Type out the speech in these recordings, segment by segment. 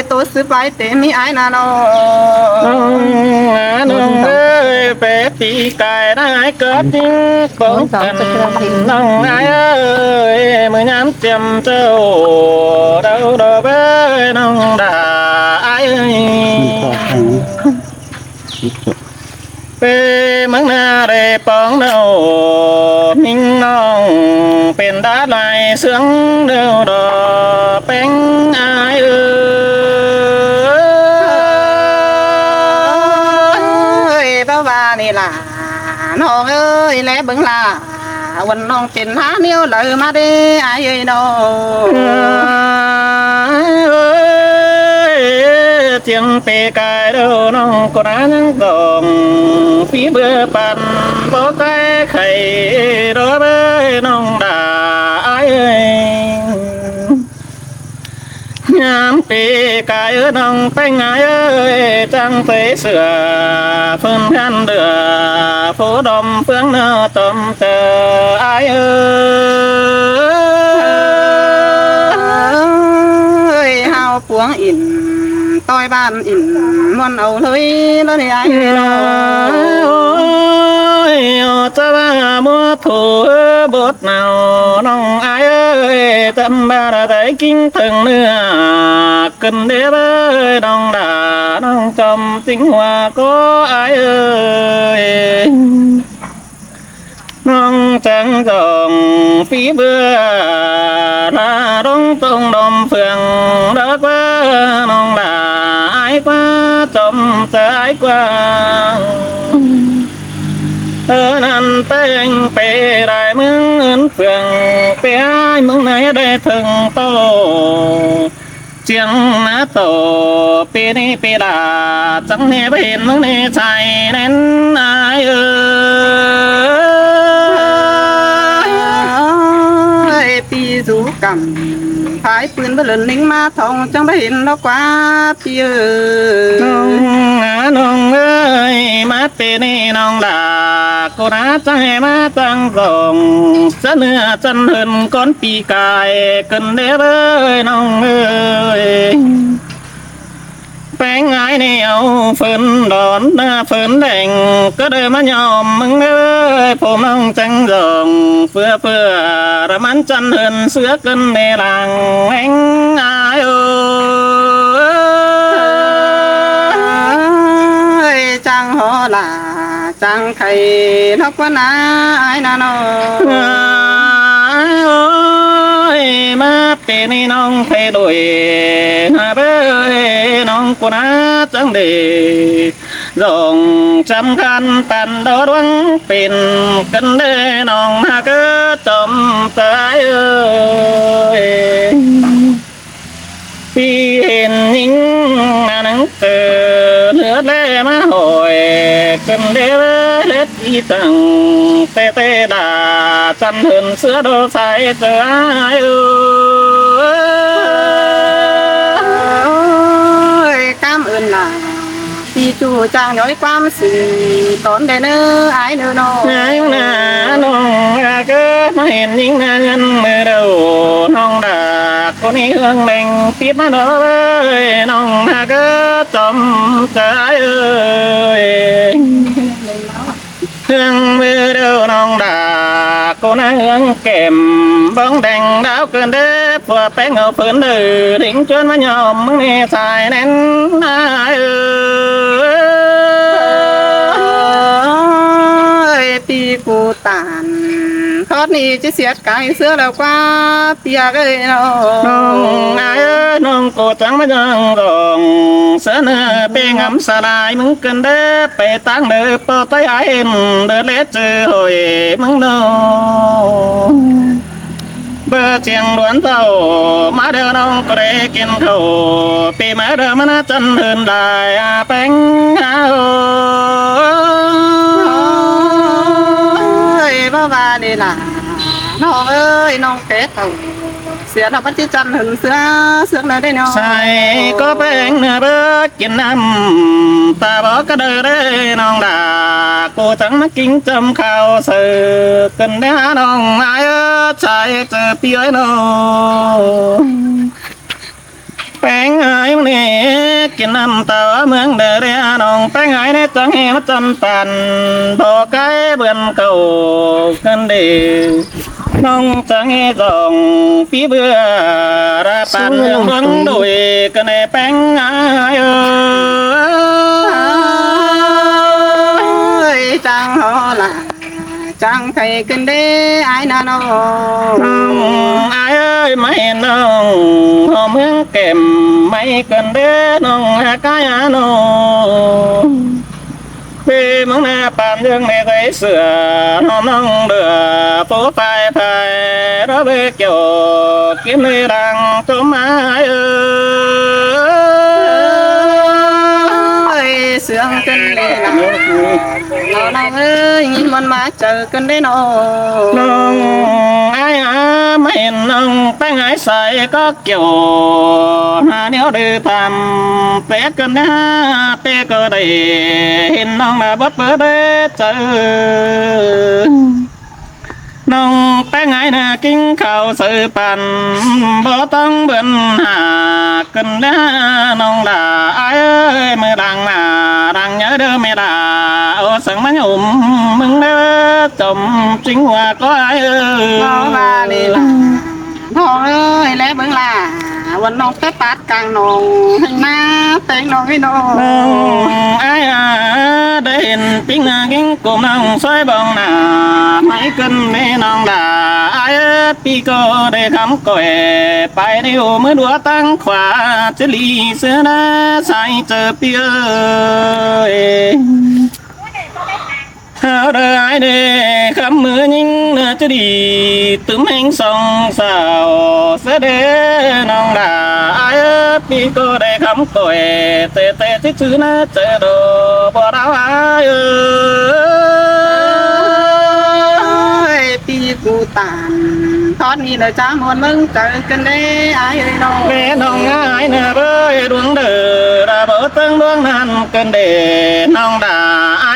tôi xứ vai tế mi ai nào nông ơi bé tí cài đã cất bóng cần nông ai ơi mới nhắm chầm trâu đâu đâu bé nông đã ai ơi bé mắng na để bóng đầu minh nông bên đá lại sướng đâu đò bánh ai ơi bao bà này là nó ơi lẽ bứng là quần nông tiền há niêu lời mà đi ai ơi đâu tiếng pe cài đâu nông có đá nhang gồng phía bờ bàn bó cái khay đó với nông đà ai ơi nhám pe cài ở nông bánh ai ơi trăng phế sửa phân khăn đưa phố đom phương nơ tôm tờ ai ơi hao cuống in tôi ban in muôn âu lưới nó thì ai ôi ta ba mua thủ bột nào nông ai ơi tâm ba đã thấy kinh thường nữa cần đế bơi nông đã nông trong tinh hoa có ai ơi nông trắng dòng phí bưa là đông tông đồng phường đất quá nông đã ai quá trong trái qua nan tên pe đại mướn phường pe ai mướn này để thường tô chiang má tổ pe ni pe đà chẳng nghe bên mướn này chạy nên ai ơi pi rú cầm pháiปืนbờ lớn lính ma thòng trong đó hiện nó quá pi nông ơi má pe ni nông đà cô đã chạy má tăng rồng chân nửa chân hơn con pi cài cần đế ơi nông ơi bánh ai nèo phun đón phun đèn cứ đời mà nhòm mừng ơi phô mong trăng rồng phưa phưa ra mắn chân hơn xưa cân nè làng anh ai ơi trang họ là trang thầy nó quá ná ai nào ơi má pe ni nông thay đổi hà bơi nông của nó chẳng để dòng trăm khăn tàn đó đoán pin cân đê nông hà cứ tôm tới ơi phi hình những nắng từ nước lê má hồi cân đê lết y tầng tê tê đà chăn hơn sữa đô say chờ ai ơi cảm ơn là đi chú trang nói quan sự tốn để nữa ai nữa đâu ai nà nông cứ mà hiện những nhân mơ đầu nông đã có ní hương lành tiếp mà đó ơi nông cứ chấm trái ơi hương mơ đầu nông đã có ní hương kèm bóng đèn đáo cơn đế vừa bé ngầu phấn nữ đỉnh chuyên mà nhòm nghe xài nén ai pi cô tàn khót ni chứ xiết cái xưa là qua tia cái nông ai nông cô trắng mà nhang rồng sớ nơ pe ngắm xa lại mừng cơn đế pe tăng đơ po tay ai đơ lết chư hồi mừng đâu bơ chiang đoán tàu má đơ nông có để kiên khẩu pi má đơ mà nó chân hơn đài bánh ơi bao bà đây là nó ơi nông kết tàu xưa nó bắt chân hơn xưa là đây nó sai có bánh nè bơ kiên năm ta bỏ cái đời đây nông đà cô trắng mắt kính châm khao sự cần đá nông ai trái từ phía nó แป้งไอ้มันนี่กินน้ำตาเมืองเดรียน้องแป้งไอ้ในจังเฮมาจันปันพอไก่เบือนเก่ากันดีน้องจังเฮจองปีเบื่อราปันเมืองดุยกันในแป้งไอ้จังฮอละจังไทยกันเด้ไอ้นาโนไอ้เอ้ยไม่น้องหอมเมืองเก็มไม่กันเด้น้องหากายโนพี่มึงแม่ปานยังในใจเสือน้องน้องเดือปูไฟไฟเราไปเกี่ยวกินในรังตัวไม้เสียงกันเลยนะเราน้องเอ้ยมันมาเจอกันได้น้องไอ้ไม่เห็นน้องแป้งไอ้ใส่ก็เกี่ยวหาเนี้ยดื้อทำเป็ดกันนะเป็ดก็ได้เห็นน้องมาบดเปิดเจอน้องแป้งไอ้น่ะกินข้าวซื้อปั่นบ่ต้องเบิ่นหากันนะน้องด่าไอ้มือดังมาดังเยอะเด้อไม่ด่าเอาสังมันอุ่มมึงเด้อจมจริงว่าก็ไอ้น้องมานี่ล่ะน้องเอ้ยแล้วเบิ่งล่ะวันน้องไปปัดกลางน้องให้มาแต่งน้องให้น้องไอ้ได้เห็นปิ้งกินกุ้งน้องซอยบองหน้าไม่กันไม่น้องด่าไอ้ปีก็ได้คำก่อยไปในหัวมือดัวตั้งขวาจะลีเสือหน้าใส่เจอเปียเอาได้เด้คำมือยิ่งน่าจะดีตุ้มแห่งสองสาวเสด็จน้องด่าไอ้ปีก็ได้คำก่อยแต่ที่ชื่อน่าเจอโดบ่ดาวไอ้ปีกูตานทอดนี่เลยจ้ามวนมึงเจอกันได้ไอ้เลยน้องแม่น้องง่ายเนเบ้ยดวงเดือดาบ่ตั้งดวงนั้นกันเดน้องด่าไอ้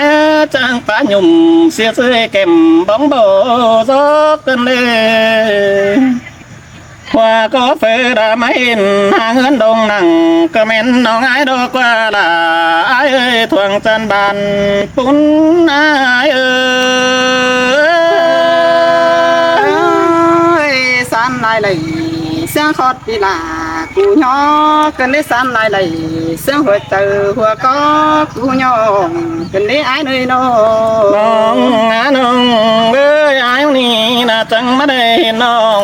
จังป้าหยุ่มเสียเสื้อเก็มบ้องโบซอกกันเดว่าก็เฟดาไม่เห็นหาเงินดงหนังก็เม็นน้องไอ้ดอกว่าละไอ้ทวงจันบันปุ่นไอ้สันลายไหลเสียงคอดปีลากูย่อกันได้สันลายไหลเสียงหัวเจอหัวก็กูย่อกันได้ไอ้เลยน้องน้องเอ้ยไอ้นี่น่าจังไม่ได้น้อง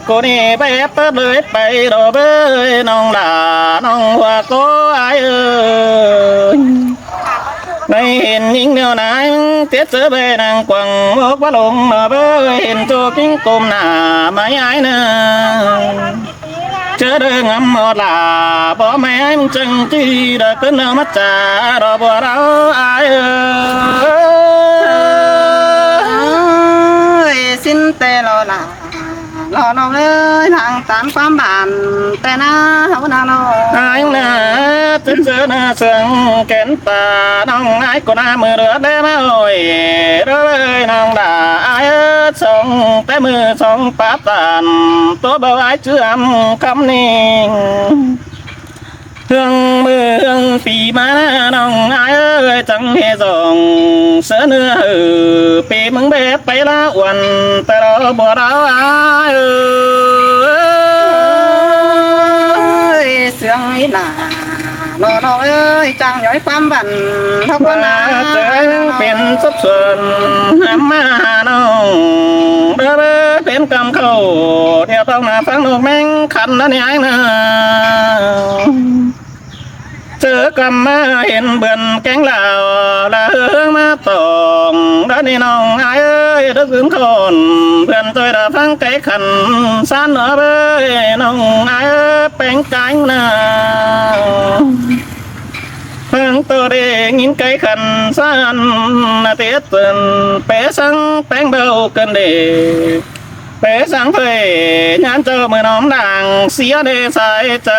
กูนี่ไปเปิดเลยไปดอกเบ้ยน้องด่าน้องหัวก็ไอ้เอ้ยไม่เห็นยิ่งเดียวไหนเตี้ยเจอไปนางกวังบอกว่าลงมาเบ้เห็นโจกิ้งกลมหน้าไม่ไอ้เนื้อเจอเรื่องงำหมดละบอกไม่ไอ้มึงจังจีเด็กขึ้นเอามาจ่าดอกบัวเราไอ้สิ้นเตลอละรอน้องเอ้ยทางตามความบานแต่นะเขาหน้าน้องไอ้หน้าจะเจอหน้าเสียงแก่นตาน้องไอ้ก็หน้ามือเดือดได้ไหมโอ้ยเรื่อยน้องด่าไอ้ส่งแต่มือส่งปาตันตัวเบาไอ้เชื่อมคำนิ่งเรื่องมือเรื่องปีมาน้องไอ้จังเฮส่งเสือเนื้อปีมึงเบ็ดไปละวันแต่เราบ่เราไอ้เสียงอีหลาน้องเอ้ยจังย้อยความบันเท่ากันนะเจอเป็นสุดส่วนมาน้องเบ้อเป็นกำเข้าเดี๋ยวต้องมาฟังนกแมงขันนั่นไอ้นะเจอกำมาเห็นเบื่อนแกงเหล่าละเฮืองมาตองด้านนี้น้องไอ้เอ้ยดึกถึงคนเพื่อนตัวดาฟังไก่ขันสั้นเบ้ยน้องไอ้เป็นไก่นาฟังตัวเด็กยินไก่ขันสั้นนาเตี้ยตื่นเป๋สังแป้งเบาเกินเด็กเป๋สังเพยงานเจอมือน้องดังเสียเดสายใจ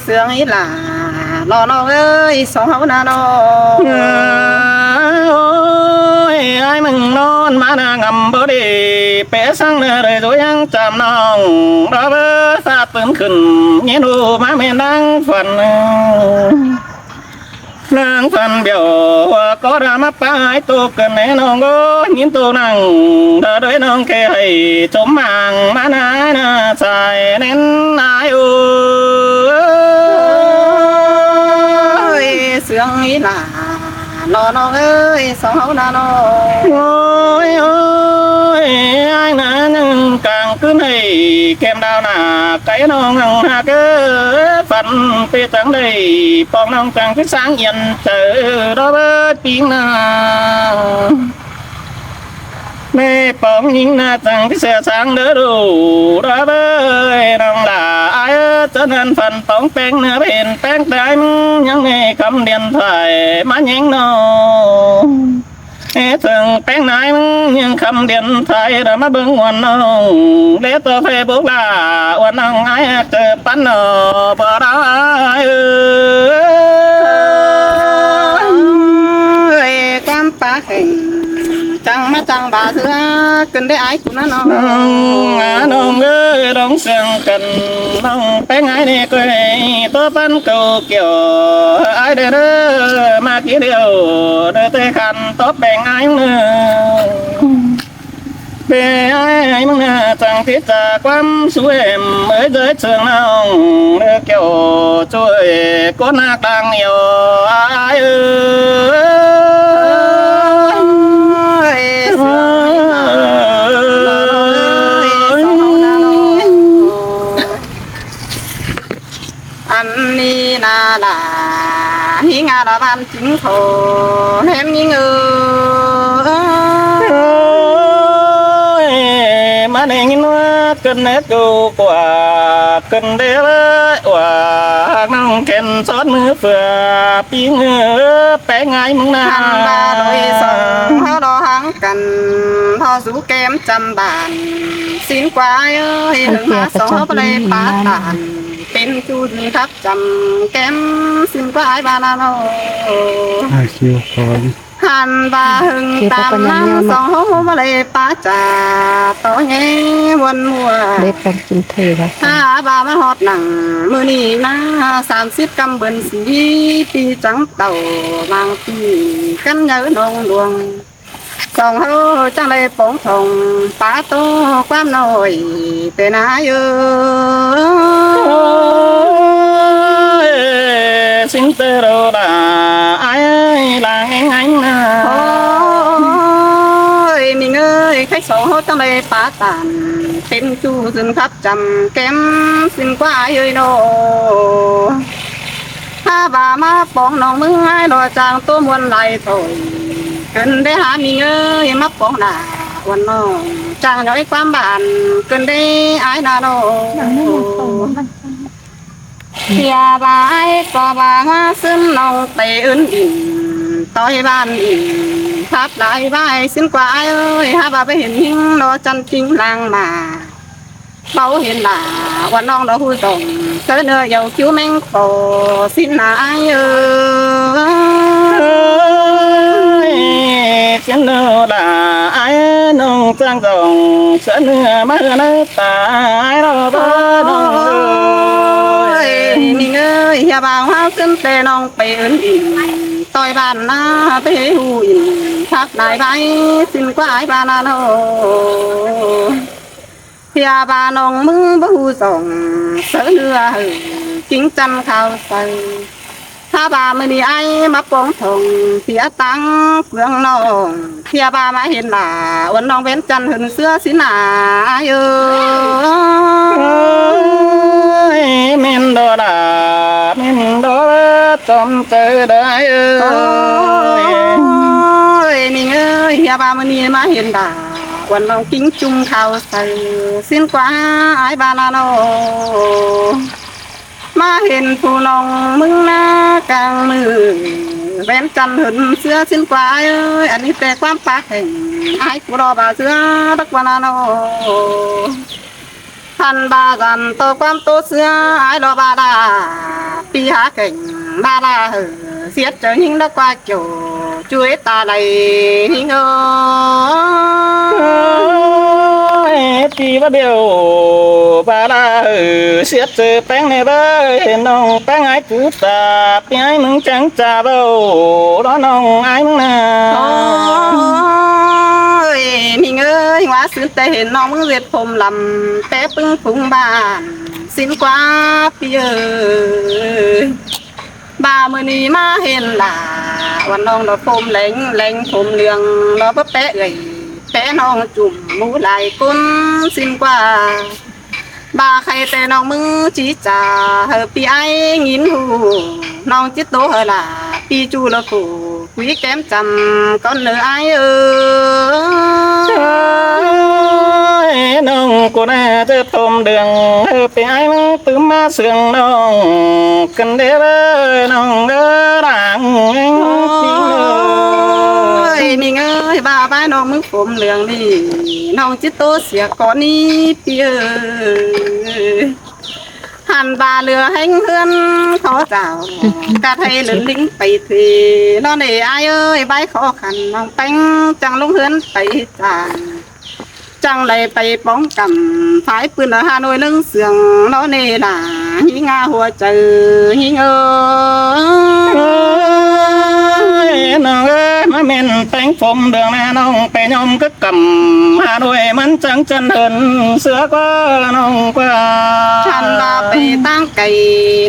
เสียงอีหลาน้องเอ้ยสองเฮานาน้อง ai mừng non mà na ngầm bờ đi bé sang đời rồi ăn chạm nòng đó bơ xa tấn khẩn nhé nụ má mẹ đang phần nang phần biểu có ra mắt ai tu cần nè nong có nhìn tu năng đỡ đợi nong kề hay chấm màng má na xài nên ai ơi sương ý là nó ơi sao nó ôi ôi ai nè nhưng càng cứ này kèm đào nà cái nó ngằng hà cứ phần pe trắng đây phong nong càng cái sáng yên chờ đó bớt tiếng nà mê phong nhìn na chẳng cái xe sáng đỡ đủ đó bơi nong là ai cho nên phần phong pen nửa bên pen trái những ngày cầm điện thoại má nhánh nó thường pen này nhưng cầm điện thoại đã má bưng ngoan nong để tôi phê bút là ngoan nong ai chờ bắn nó bờ đó ơi quan phá hình chẳng má chẳng bà xưa cần để ai cũng nó nong ơi đóng sương cần nong pen ai đi cười tôi bắn cầu kiểu ai để đó mà chỉ điều để tôi khăn tốt bèn ai nữa về ai mong là chẳng thiết trả quắm suối em mới dưới trường nào đưa kiểu chuối có nạc đang nhiều ai anh đi na là hi nga là ban chính thổ em như mà nên nó cần hết cô quả cần để quả nông kèn xót mưa phừa tiếng bé ngay mong na hàng ba đôi sòng hao đo hàng cần thò rú kem trăm bàn xin quá ơi đừng mà xó đây phá tànเป็นจูนทับจำแก้มสิ่งกว่าไอ้บานาโน คิวคอน หันบาหึงตามน้ำสองหัวมาเลยป้าจ่าต่อแง่วนมัว เล็กกันกินเทครับ ถ้าบามาหอดหนังมือนี่นะ30 กำเบินสีปีจังเต่าบางปีกันเยอะนองดวงสองเฮาจังเลยปองทองป้าโตความน้อยแต่นาเยอะxin tơ đồ là ai là anh na ôi mình ơi khách sổ hốt trong đây phá tàn tên chu dừng khắp trầm kém xin quá ai ơi nô ha bà má bóng nòng mưng ai đò chàng tô muôn lại thôi cần để hả mình ơi mắc bóng là quần nô chàng nói quan bản cần để ai nào nô Thìa bà ai có bà hoa sương nồng tê ơn ỉn Tôi ban ỉn Tháp lại vai xin qua ai ơi Ha bà bé hiền hình nó chân chính làng mà Bảo hiền là Quan nông đó hư tổng Tới nơi dầu chú mênh cổ Xin là ai ơi xin đâu là ai nông trang rồng sẽ nửa má nó ta ai đâu bơ mình ơi nhà bà hoa xin tê nông bê ơn ỉn tôi bàn na bê hù ỉn tháp đại vai xin qua ai bà na nô nhà bà nông mưng bơ hù rồng sớ nửa hử chính trăm khao sơถ้าบาไม่มีไอ้มาปองทงเสียตังเปลืองน้องเสียบามาเห็นหน้าวันน้องเว้นจันหืนเสื้อสิหนาเยอะ เมนโดดาเมนโดจอมเจอได้โอ้ยนี่เอ้ยเสียบาไม่มีมาเห็นหน้าวันน้องกิ้งจุ่มข้าวใส่สิ้นกว่าไอ้บานาโนมาเห็นผู้น้องมึงหน้ากลางมือแว่นจันหึนเสื้อสิ้นกว่าเอ้ยอันนี้แต่ความปากแห่งไอ้กูรอบาเสื้อตักวานาโนทันบากันโตความโตเสื้อไอ้รอบาดาปีหาแข่งบาดาเสียเจอหิงดักว่าโจ chuối ta đầy ngơ chỉ bắt điều bà la xiết bánh này bơi nông bánh ai cứ ta ai mừng trắng trà đâu đó nông ai mừng nè ôi mình ơi hóa xứ tề nông diệt phồm lầm té bưng phúng bàn xin quá phía bà mươi ni má hiền làวันน้องเราโฟมแรงโฟมเรืองเราเป๊ะเลยแป๊ะน้องจุ่มหมูไหลกุ้นสิ้นกว่าบาใครแต่น้องมือจีจ่าเฮอปีไอ้งินหูน้องจิตโตเฮอล่ะปีจูละกูคุยแก้มจำก้อนเนื้อไอ้น้องกูน่าจะต้มเดืองไปไอ้มึงตื้มมาเสืองน้องกันเด้อน้องเด้อด่างนี่เงยบ้าบ้าน้องมึงผมเหลืองนี่น้องจิตโตเสียก่อนนี้เปียหันบาเรือแห้งเฮือนขอเจ้ากะไทยหรือลิงไปทีน้องนี่อายเอ้ยใบขอขันน้องแป้งจังลงเฮือนไปจางจังเลยไปป้องกันฝายปืนฮานอยนึ่งเสียงน้องนี่ล่ะหิงาหัวใจหิงน้องเอ้ยมาเม่นแป้งผมเดืองแม่น้องไปยอมก็กำหาด้วยมันจังจันเหินเสือก็น้องกว่าฉันว่าไปตั้งไก่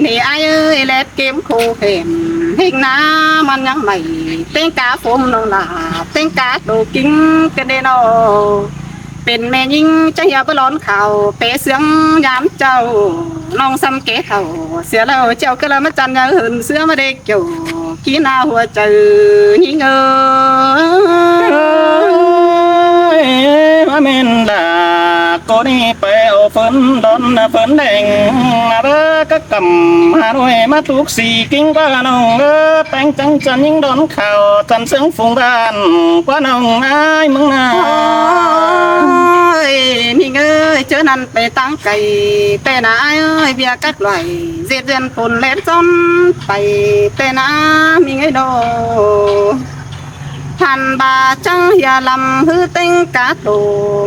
นี่ไอ้เอ้ยเล็บเกมคู่เข็มเฮงน้ามันยังใหม่เต้งกาผมน้องลาเต้งกาโดกิ้งกันเดนอเป็นแม่ยิงจะอย่าไปร้อนเข่าเปเสียงยามเจ้าน้องซ้ำเก๋เข่าเสียแล้วเจ้าก็เลยมาจันยาหืนเสื้อมาเด็กเกี่ยวขี้หน้าหัวใจหิงมาเม่นดาก็นี่ไปเอาฝนดอนฝนแดงมาเด้อก็กำหาด้วยมาทุกสี่กิ้งก็น้องเด้อแป้งจังจันยิ่งดอนเข่าจันเสียงฝูงบ้านกว่าน้องไอ้มึงนะนี่เอ้ยเจอนั่นไปตั้งไก่แต่นาเอ้ยเบียกัดไหลเสียเดือนฝนเล็ดซ้อนไปแต่นามีไงโดทันบาจังอย่าลำฮือเต็งกาโต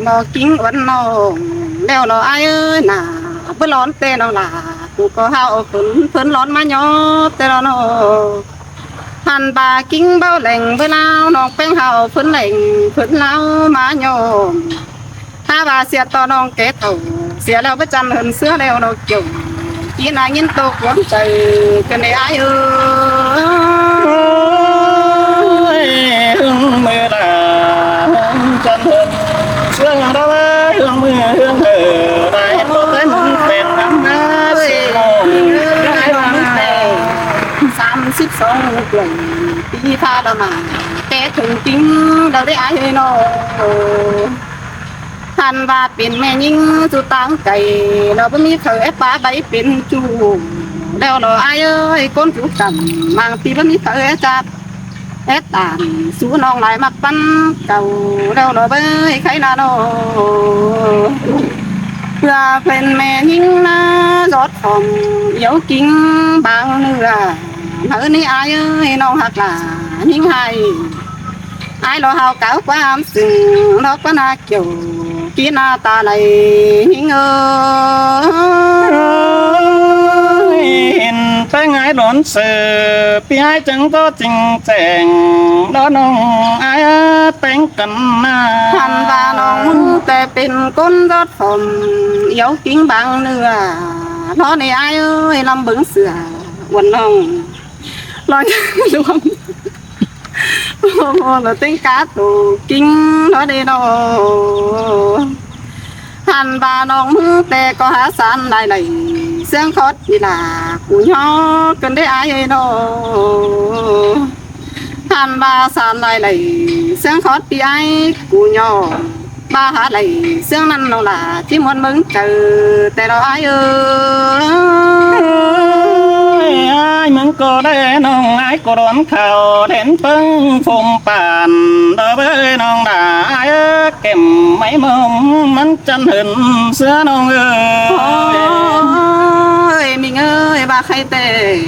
นอกิ้งวันนองแล้วนอไอ้เอ้ยน่ะเพื่อร้อนเต้นเอาล่ะกูก็หาเอาฝนร้อนมาหยอแต่เราโนทันบากิ้งเบ้าแหล่งเวลาน้องเป็นหาฝนแหล่งฝนเล่ามาหยอถ้าว่าเสียต่อน้องเกตเอาเสียแล้วไปจันเหินเสื้อแล้วเราเกี่ยวกินอะไรยินตกหวังใจกันได้ไอ้เอ้ยมือละจันเหินเสื้อเราเอื้องมือเอื้องเออได้ตัวได้มึงเป็นน้ำน้าเสีย32 กลุ่มปีพาเรามาแกถึงจริงเราได้ไอ้เนาะทันว่าเป็นแม่ยิงสุตังไก่เราไม่มีเคยป้าใบเป็นจูแล้วเราไอ้เอ้ยก้นจุกกันบางทีไม่มีเคยจับตามสู้น้องหลายมักปั้นเก่าแล้วเราเบ้ยใครน่าโนเพื่อเป็นแม่ยิงนะรถผมเดี๋ยวกินบางเนื้อเฮ้ยนี่ไอ้เอ้ยน้องหักหลายิงให้ไอ้เราเฮาเก่าความสิ่งนกก็น่าเกี่ยวกินหน้าตาไหลหิงเห็นไปไงหลอนเสือพี่ไอ้จังก็จริงแจงแล้วน้องไอ้แต่งกันมาทันว่าน้องแต่เป็นก้นรถผมเดี๋ยวกินบางเนื้อเพราะในไอ้เอ้ยลำบึงเสือวันน้องลอยรวมเราเต้นกาตูกิ้งน้อยเดนหันบาน้องแต่ก็หาสารได้เลยเสียงคอดนี่ล่ะกูย่อกันได้อายเนาะหันบาสารได้เลยเสียงคอดปีไอกูย่อบาหาเลยเสียงนั้นเราล่ะที่มันมึงเจอแต่เราอาย ai mừng cô đây nông ai cô đón khảo đến bưng phùng bàn đỡ với nông đã ai kèm mấy mông mắn chân hình xưa nông ơi mình ơi bà khai tề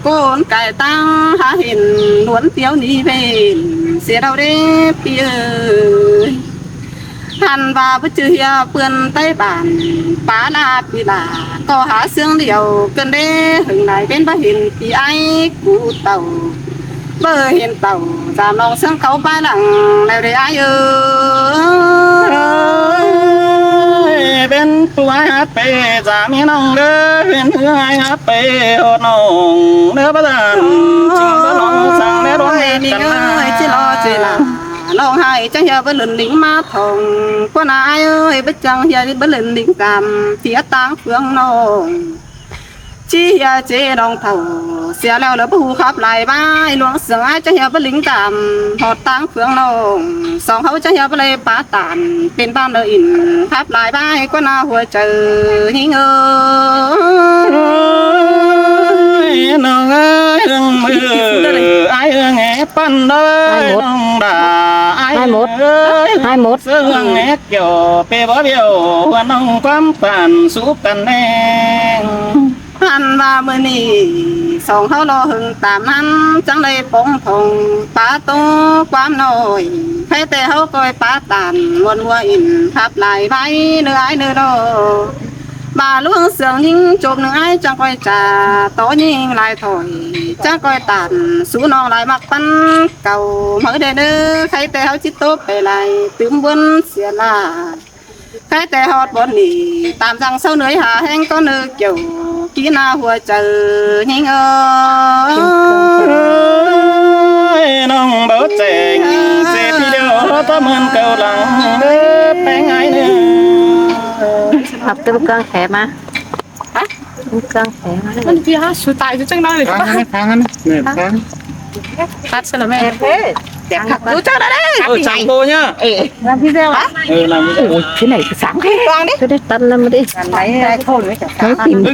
con cải tăng há hình muốn tiêu ní về sẽ đâu đấy bia hàn và bất chư hiệp vườn tay bản phá la bị là có há xương điều cần đế hừng này bên bá hình thì ai cụ tàu bờ hiền tàu giảm lòng xương khấu ba lặng này để ai ơi bên tu ai hát bê giảm miếng nông đơ bên thứ ai hát bê hột nông đơ bắt đầu chừng đó nông sang đế đón mình ơi chỉ lo chỉ là lòng hai chẳng hiểu với lần lính ma thòng con ai ơi bất chẳng hiểu với lần lính cảm phía tang phương nông chỉ hiểu chế đồng thầu xe leo lỡ bù khắp lại vai luồng sương ai chẳng hiểu với lính cảm hột tang phương nông song hậu chẳng hiểu với lê bá tàn bên ban đời in khắp lại vai con nào hồi chờ hi ngơ nông ơi hương mưa ai nghe pan đời nông đã ai hai một sương nghe kiểu bê bó biểu hoa nông quắm phản xúc cần đen hắn và mưa nì song hậu lo hừng tạm hắn chẳng đây bóng thùng phá tô quám nồi hay tê hậu coi phá tàn muôn mua in khắp lại vai nơi ai nơi đâu bà luông sương nhưng chụp nương ai chẳng coi trà tỏ nhìn lại thổi chẳng coi tàn sú non lại mặc bắn cầu mở đề đơ hay tê hậu chít tốt về lại tướng buôn xìa là cái tê hot bọn nì tạm rằng sau nơi hà hẹn có nơi kiểu kỹ na hùa chờ nhanh ơi nông bảo chèn xe phi điều ta mơn cầu lòng bé ngái nữa học cái cơn khẽ mà cơn khẽ màมันพี่ฮะสุดท้ายจะจังได้เลยป่ะ phát sẽ là mẹ đẹp thật chú cho đó đấy chào cô nhá làm video á làm ôi cái này sáng thế con đi cái đấy tắt lên mà đi lấy khôn với chả tìm